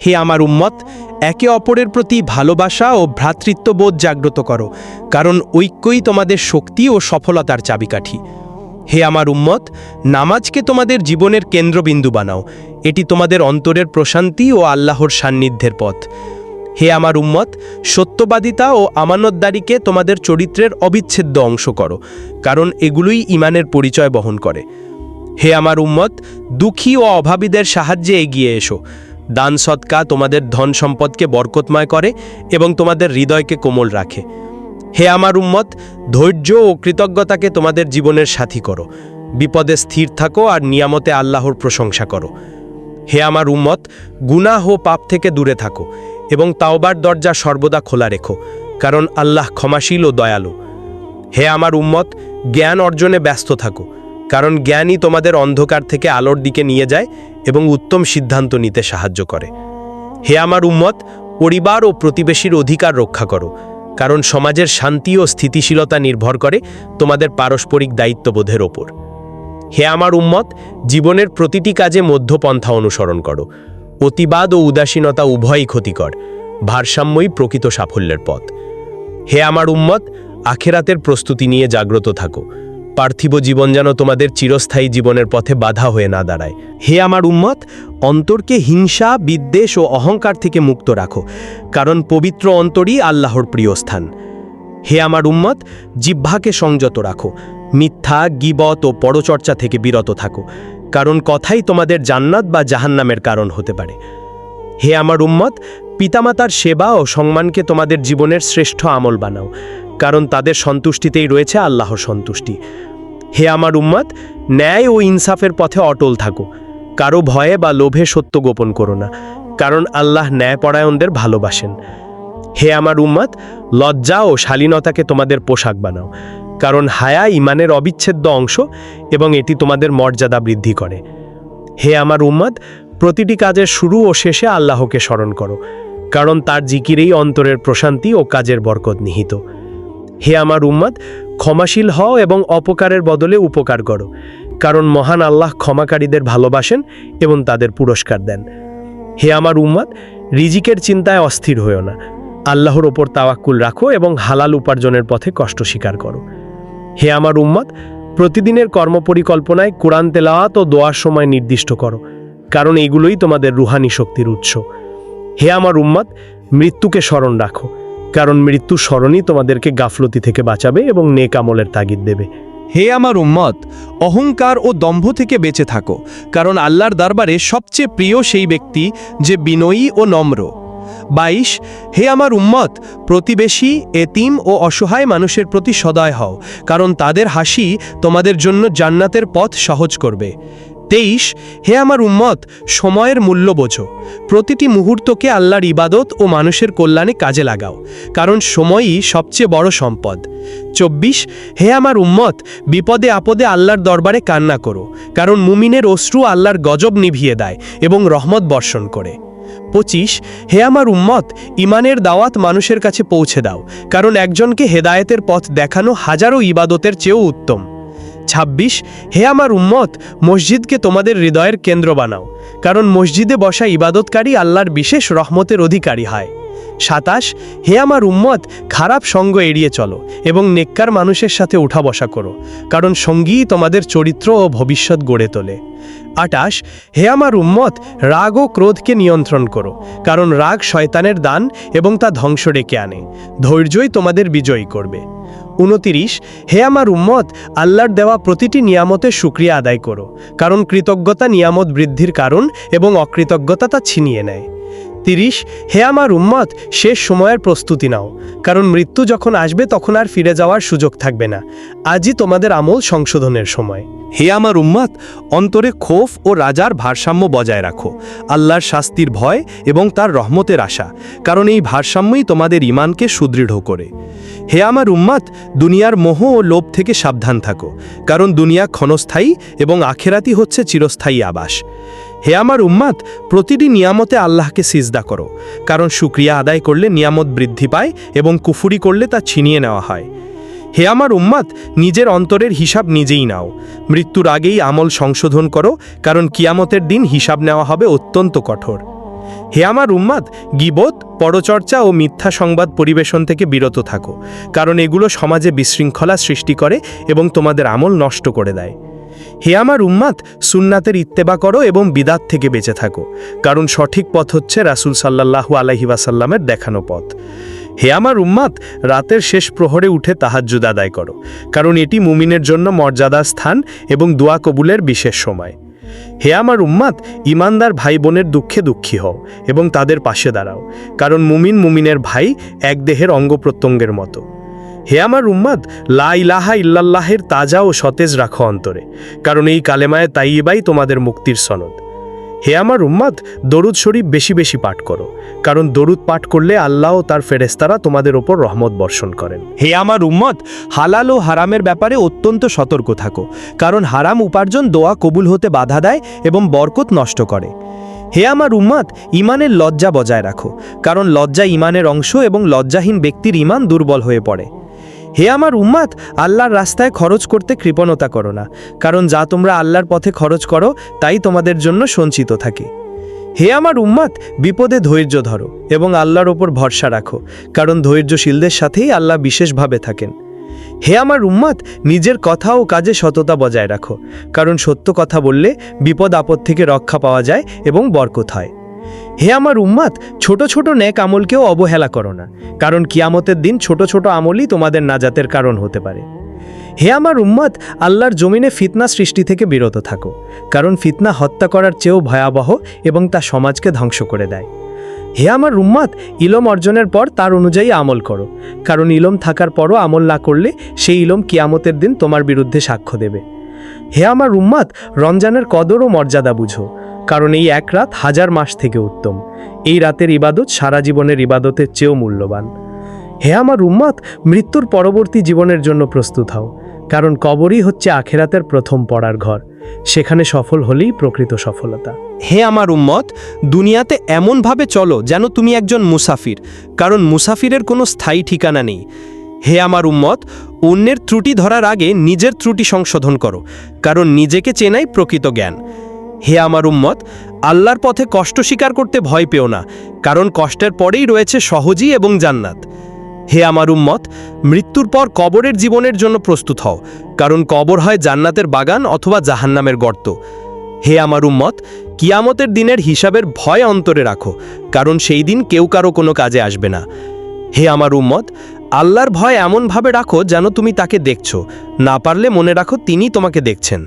হে আমার উম্মত, একে অপরের প্রতি ভালোবাসা ও ভ্রাতৃত্ববোধ জাগ্রত করো, কারণ ঐক্যই তোমাদের শক্তি ও সফলতার চাবিকাঠি। হে আমার উম্মত, নামাজকে তোমাদের জীবনের কেন্দ্রবিন্দু বানাও। এটি তোমাদের অন্তরের প্রশান্তি ও আল্লাহর সান্নিধ্যের পথ। হে আমার উম্মত, সত্যবাদিতা ও আমানতদারিকে তোমাদের চরিত্রের অবিচ্ছেদ্য অংশ করো, কারণ এগুলোই ঈমানের পরিচয় বহন করে। হে আমার উম্মত, দুঃখী ও অভাবীদের সাহায্যে এগিয়ে এসো। দান সদকা তোমাদের ধন সম্পদকে বরকতময় করে এবং তোমাদের হৃদয়কে কোমল রাখে। হে আমার উম্মত, ধৈর্য ও কৃতজ্ঞতাকে তোমাদের জীবনের সাথী করো। বিপদে স্থির থাকো আর নিয়ামতে আল্লাহর প্রশংসা করো। হে আমার উম্মত, গুনাহ ও পাপ থেকে দূরে থাকো এবং তাওবার দরজা সর্বদা খোলা রেখো, কারণ আল্লাহ ক্ষমাশীল ও দয়ালু। হে আমার উম্মত, জ্ঞান অর্জনে ব্যস্ত থাকো, কারণ জ্ঞানই তোমাদের অন্ধকার থেকে আলোর দিকে নিয়ে যায় এবং উত্তম সিদ্ধান্ত নিতে সাহায্য করে। হে আমার উম্মত, পরিবার ও প্রতিবেশীর অধিকার রক্ষা করো, কারণ সমাজের শান্তি ও স্থিতিশীলতা নির্ভর করে তোমাদের পারস্পরিক দায়িত্ববোধের ওপর। হে আমার উম্মত, জীবনের প্রতিটি কাজে মধ্যপন্থা অনুসরণ করো। অতিবাদ ও উদাসীনতা উভয়ই ক্ষতিকর, ভারসাম্যই প্রকৃত সাফল্যের পথ। হে আমার উম্মত, আখেরাতের প্রস্তুতি নিয়ে জাগ্রত থাকো। পার্থিব জীবন যেন তোমাদের চিরস্থায়ী জীবনের পথে বাধা হয়ে না দাঁড়ায়। হে আমার উম্মত, অন্তরকে হিংসা, বিদ্বেষ ও অহংকার থেকে মুক্ত রাখো, কারণ পবিত্র অন্তরই আল্লাহর প্রিয় স্থান। হে আমার উম্মত, জিহ্বাকে সংযত রাখো। মিথ্যা, গীবত ও পরচর্চা থেকে বিরত থাকো, কারণ কথাই তোমাদের জান্নাত বা জাহান্নামের কারণ হতে পারে। হে আমার উম্মত, পিতামাতার সেবা ও সম্মানকে তোমাদের জীবনের শ্রেষ্ঠ আমল বানাও, কারণ তাদের সন্তুষ্টিতেই রয়েছে আল্লাহর সন্তুষ্টি। হে আমার উম্মত, ন্যায় ও ইনসাফের পথে অটল থাকো। কারো ভয়ে বা লোভে সত্য গোপন করো না, কারণ আল্লাহ ন্যায়পরায়ণদের ভালোবাসেন। হে আমার উম্মত, লজ্জা ও শালীনতাকে তোমাদের পোশাক বানাও, কারণ হায়া ঈমানের অবিচ্ছেদ্য অংশ এবং এটি তোমাদের মর্যাদা বৃদ্ধি করে। হে আমার উম্মত, প্রতিটি কাজের শুরু ও শেষে আল্লাহকে স্মরণ করো, কারণ তার জিকিরেই অন্তরের প্রশান্তি ও কাজের বরকত নিহিত। হে আমার উম্মত, ক্ষমাশীল হও এবং অপকারের বদলে উপকার করো, কারণ মহান আল্লাহ ক্ষমাকারীদের ভালোবাসেন এবং তাদের পুরস্কার দেন। হে আমার উম্মত, রিজিকের চিন্তায় অস্থির হইও না, আল্লাহর ওপর তাওয়াক্কুল রাখো এবং হালাল উপার্জনের পথে কষ্ট স্বীকার করো। হে আমার উম্মত, প্রতিদিনের কর্মপরিকল্পনায় কোরআন তেলাওয়াত ও দোয়ার সময় নির্দিষ্ট করো, কারণ এগুলোই তোমাদের রুহানি শক্তির উৎস। হে আমার উম্মত, মৃত্যুকে স্মরণ রাখো, কারণ মৃত্যু স্মরণই তোমাদেরকে গাফলতি থেকে বাঁচাবে এবং নেক আমলের তাগিদ দেবে। হে আমার উম্মত, অহংকার ও দম্ভ থেকে বেঁচে থাকো, কারণ আল্লাহর দরবারে সবচেয়ে প্রিয় সেই ব্যক্তি যে বিনয়ী ও নম্র। 22 হে আমার উম্মত, প্রতিবেশী, এতিম ও অসহায় মানুষের প্রতি সদয় হও, কারণ তাদের হাসি তোমাদের জন্য জান্নাতের পথ সহজ করবে। 23 হে আমার উম্মত, সময়ের মূল্য বোঝো। প্রতিটি মুহূর্তকে আল্লাহর ইবাদত ও মানুষের কল্যাণে কাজে লাগাও, কারণ সময়ই সবচেয়ে বড় সম্পদ। 24 হে আমার উম্মত, বিপদে আপদে আল্লাহর দরবারে কান্না করো, কারণ মুমিনের অশ্রু আল্লাহর গজব নিভিয়ে দেয় এবং রহমত বর্ষণ করে। 25 হে আমার উম্মত, ঈমানের দাওয়াত মানুষের কাছে পৌঁছে দাও, কারণ একজনকে হেদায়েতের পথ দেখানো হাজারো ইবাদতের চেয়েও উত্তম। 26 হে আমার উম্মত, মসজিদকে তোমাদের হৃদয়ের কেন্দ্র বানাও, কারণ মসজিদে বসা ইবাদতকারী আল্লাহর বিশেষ রহমতের অধিকারী হয়। 27 হে আমার উম্মত, খারাপ সঙ্গ এড়িয়ে চলো এবং নেককার মানুষের সাথে উঠা বসা করো, কারণ সঙ্গীই তোমাদের চরিত্র ও ভবিষ্যৎ গড়ে তোলে। 28 হে আমার উম্মত, রাগ ও ক্রোধকে নিয়ন্ত্রণ করো, কারণ রাগ শয়তানের দান এবং তা ধ্বংস ডেকে আনে। ধৈর্যই তোমাদের বিজয়ী করবে। 29 হে আমার উম্মত, আল্লাহর দেওয়া প্রতিটি নিয়ামতের শুকরিয়া আদায় করো, কারণ কৃতজ্ঞতা নিয়ামত বৃদ্ধির কারণ এবং অকৃতজ্ঞতা তা ছিনিয়ে নেয়। 30 হে আমার উম্মত, শেষ সময়ের প্রস্তুতি নাও, কারণ মৃত্যু যখন আসবে তখন আর ফিরে যাওয়ার সুযোগ থাকবে না। আজই তোমাদের আমল সংশোধনের সময়। হে আমার উম্মত, অন্তরে খৌফ ও রাজার ভারসাম্য বজায় রাখো, আল্লাহর শাস্তির ভয় এবং তার রহমতের আশা, কারণ এই ভারসাম্যই তোমাদের ঈমানকে সুদৃঢ় করে। হে আমার উম্মত, দুনিয়ার মোহ ও লোভ থেকে সাবধান থাকো, কারণ দুনিয়া ক্ষণস্থায়ী এবং আখেরাতই হচ্ছে চিরস্থায়ী আবাস। হে আমার উম্মত, প্রতিটি নিয়ামতে আল্লাহকে সিজদা করো, কারণ শুকরিয়া আদায় করলে নিয়ামত বৃদ্ধি পায় এবং কুফরি করলে তা ছিনিয়ে নেওয়া হয়। হে আমার উম্মত, নিজের অন্তরের হিসাব নিজেই নাও, মৃত্যুর আগেই আমল সংশোধন করো, কারণ কিয়ামতের দিন হিসাব নেওয়া হবে অত্যন্ত কঠোর। হে আমার উম্মাদ, গীবত, পরচর্চা ও মিথ্যা সংবাদ পরিবেশন থেকে বিরত থাকো, কারণ এগুলো সমাজে বিশৃঙ্খলা সৃষ্টি করে এবং তোমাদের আমল নষ্ট করে দেয়। হে আমার উম্মাদ, সুন্নাতের ইত্তেবা করো এবং বিদাত থেকে বেঁচে থাকো, কারণ সঠিক পথ হচ্ছে রাসূল সাল্লাল্লাহু আলাইহি ওয়াসাল্লামের দেখানো পথ। হে আমার উম্মাদ, রাতের শেষ প্রহরে উঠে তাহাজ্জুদ আদায় করো, কারণ এটি মুমিনের জন্য মর্যাদার স্থান এবং দোয়া কবুলের বিশেষ সময়। হে আমার উম্মাদ, ইমানদার ভাই বোনের দুঃখে দুঃখী হও এবং তাদের পাশে দাঁড়াও, কারণ মুমিনের ভাই এক দেহের অঙ্গ প্রত্যঙ্গের মতো। হে আমার উম্মাদ, লা ইলাহা ইল্লাল্লাহের তাজা ও সতেজ রাখো অন্তরে, কারণ এই কালেমায়ে তাইয়্যিবাই তোমাদের মুক্তির সনদ। হে আমার উম্মাদ, দরুদ শরীফ বেশি বেশি পাঠ করো, কারণ দরুদ পাঠ করলে আল্লাহ ও তার ফেরেশতারা তোমাদের ওপর রহমত বর্ষণ করেন। হে আমার উম্মত, হালাল ও হারামের ব্যাপারে অত্যন্ত সতর্ক থাকো, কারণ হারাম উপার্জন দোয়া কবুল হতে বাধা দেয় এবং বরকত নষ্ট করে। হে আমার উম্মত, ইমানের লজ্জা বজায় রাখো, কারণ লজ্জা ইমানের অংশ এবং লজ্জাহীন ব্যক্তির ইমান দুর্বল হয়ে পড়ে। হে আমার উম্মাদ, আল্লাহর রাস্তায় খরচ করতে কৃপণতা করো না, কারণ যা তোমরা আল্লাহর পথে খরচ করো তাই তোমাদের জন্য সঞ্চিত থাকে। হে আমার উম্মাদ, বিপদে ধৈর্য ধরো এবং আল্লাহর ওপর ভরসা রাখো, কারণ ধৈর্যশীলদের সাথেই আল্লাহ বিশেষভাবে থাকেন। হে আমার উম্মাদ, নিজের কথা ও কাজে সততা বজায় রাখো, কারণ সত্য কথা বললে বিপদ আপদ থেকে রক্ষা পাওয়া যায় এবং বরকত হয়। হে আমার উম্মাদ, ছোট ছোট নেক আমলকেও অবহেলা করো না, কারণ কিয়ামতের দিন ছোট ছোট আমলই তোমাদের নাজাতের কারণ হতে পারে। হে আমার উম্মাদ, আল্লাহর জমিনে ফিতনা সৃষ্টি থেকে বিরত থাকো, কারণ ফিতনা হত্যা করার চেয়েও ভয়াবহ এবং তা সমাজকে ধ্বংস করে দেয়। হে আমার উম্মাদ, ইলম অর্জনের পর তার অনুযায়ী আমল করো, কারণ ইলম থাকার পরও আমল না করলে সেই ইলম কিয়ামতের দিন তোমার বিরুদ্ধে সাক্ষ্য দেবে। হে আমার উম্মাদ, রমজানের কদর ও মর্যাদা বুঝো, কারণ এই এক রাত 1000 মাস থেকে উত্তম। এই রাতের ইবাদত সারা জীবনের ইবাদতের চেয়েও মূল্যবান। হে আমার উম্মাদ, মৃত্যুর পরবর্তী জীবনের জন্য প্রস্তুত হও, কারণ কবরই হচ্ছে আখেরাতের প্রথম পড়ার ঘর, সেখানে সফল হলেই প্রকৃত সফলতা। হে আমার উম্মত, দুনিয়াতে এমনভাবে চলো যেন তুমি একজন মুসাফির, কারণ মুসাফিরের কোনো স্থায়ী ঠিকানা নেই। হে আমার উম্মত, অন্যের ত্রুটি ধরার আগে নিজের ত্রুটি সংশোধন করো, কারণ নিজেকে চেনাই প্রকৃত জ্ঞান। হে আমার উম্মত, আল্লাহর পথে কষ্ট স্বীকার করতে ভয় পেও না, কারণ কষ্টের পরেই রয়েছে সহজই এবং জান্নাত। হে আমার উম্মত, মৃত্যুর পর কবরের জীবনের জন্য প্রস্তুত হও, কারণ কবর হয় জান্নাতের বাগান অথবা জাহান্নামের গর্ত। হে আমার উম্মত, কিয়ামতের দিনের হিসাবের ভয় অন্তরে রাখো, কারণ সেই দিন কেউ কারো কোনো কাজে আসবে না। হে আমার উম্মত, আল্লাহর ভয় এমনভাবে রাখো যেন তুমি তাকে দেখছো, না পারলে মনে রাখো তিনি তোমাকে দেখছেন।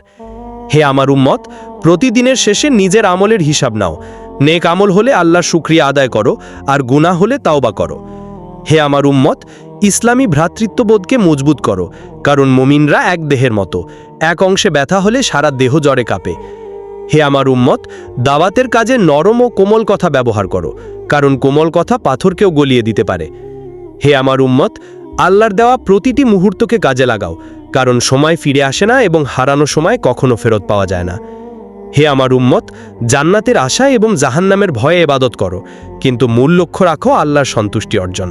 হে আমার উম্মত, প্রতিদিনের শেষে নিজের আমলের হিসাব নাও। নেক আমল হলে আল্লাহর শুকরিয়া আদায় করো, আর গুনাহ হলে তাওবা করো। হে আমার উম্মত, ইসলামী ভ্রাতৃত্ববোধকে মজবুত করো, কারণ মুমিনরা এক দেহের মতো, এক অংশে ব্যথা হলে সারা দেহ জ্বরে কাঁপে। হে আমার উম্মত, দাওয়াতের কাজে নরম ও কোমল কথা ব্যবহার করো, কারণ কোমল কথা পাথরকেও গলিয়ে দিতে পারে। হে আমার উম্মত, আল্লাহর দেওয়া প্রতিটি মুহূর্তকে কাজে লাগাও, কারণ সময় ফিরে আসে না এবং হারানো সময় কখনো ফেরত পাওয়া যায় না। হে আমার উম্মত, জান্নাতের আশা এবং জাহান্নামের ভয়ে ইবাদত করো, কিন্তু মূল লক্ষ্য রাখো আল্লাহর সন্তুষ্টি অর্জন।